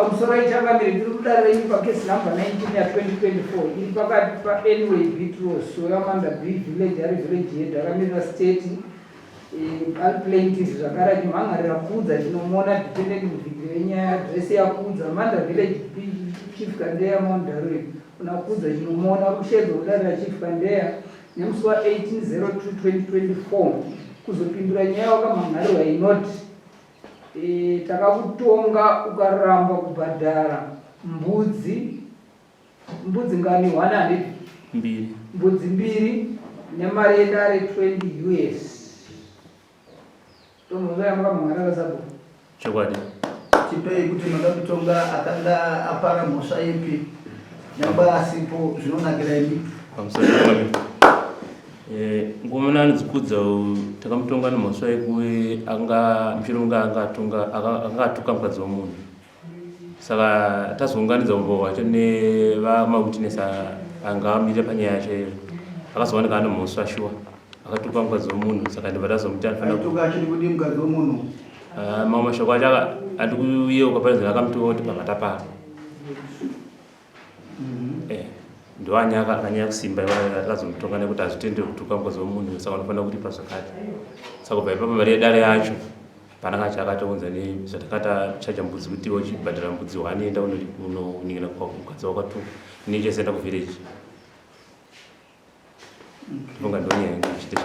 pamusoro ichakamira ndiri kudaro ini pakesi number 19 ya 2024 iri pakati paanyway Beatros Soyamanda B village ari village yedu akamirira state alplaintiff zvakara chimhangarira kudza chinomona dependent muvideo yenyaya adresi yakudza Manda village chief kandeya Mondarwe kuna kudza chinomona kushedzo kudarira chief kandeya nemusi wa18/02/2024 kuzopindura nyaya wakamhangarirwa inoti takakutonga ukaramba kubhadhara mbudzi ngani 100 mbudzi mbiri nemari yedare 20 US. Tomuzoya mukamhangarira sabu chokwadi chipei kuti makakutonga akanga apara mhosva ipi nyamba asipo zvinonakira ini pamusoro ngomana anozikudza takamutonga nemhosva yekuve mshirunga anga atuka mukadzi womunhu saka tazounganidza umboo wacho nevamawitness anga amire panyaya yacho iyo akazowanika ane mhosva shuwa akatuka mukadzi womunhu saka ndibva tazomuti anotuka achiri kudi mukadzi womunhu mamwe mashoko acho andikuyeuka parizina akamutoka kuti pakatapara ndo akanyanya kusimba akazomutonga nekuti hazvitenderi kutuka mukadzi womunhu saka unofanira kuti pazvakati saka kubva ipapo mari yedare yacho panaka chakatounza nezvatakata chachambudzi kuti uchibhadhara mbudzi wanienda unoningira mukadzi wakatunga nechesaenda kuvillage vonga ndonyaya yangu ichite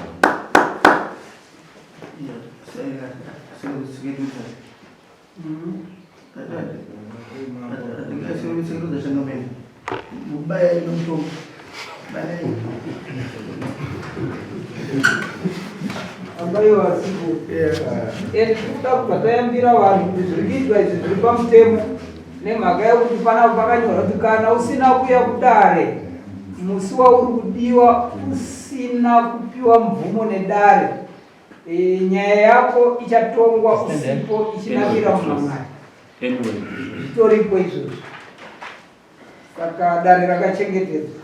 mubaya inomutonga ambayo siku kuda kubva tayambira vanhu kuti zviri kuitwa izvi zviri pamutemo nemhaka yekuti pana pakanyorwa kuti kana usina kuya kudare musi wauri kudiwa usina kupiwa mvumo nedare nyaya yako ichatongwa usipo ichinamira mumamwari zvitoripo izvozvo saka dare rakachengetedzwa.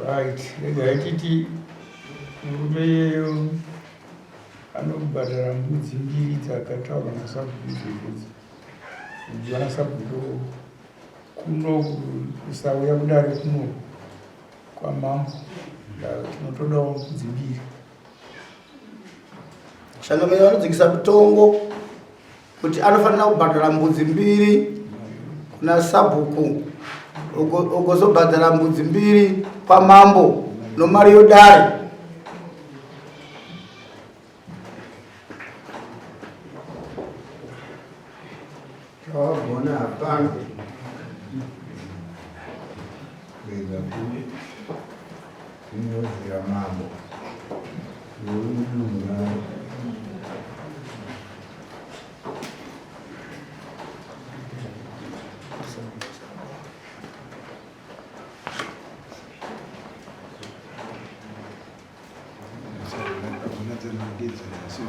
Right, titi murume yeyo anobhadhara mbudzi mbiri dzakataurwa nasabhuku kudziwana sabhuku kuno kusauya kudare kuno kwamambo tinotodawo mbudzi mbiri. Shangamiro vanodzikisa mutongo kuti anofanira kubhadhara mbudzi mbiri kuna sabhuku ugozobhadhara mbudzi mbiri kwamambo nomari yodare. Tawagona hapana inozira mambo youdunga That's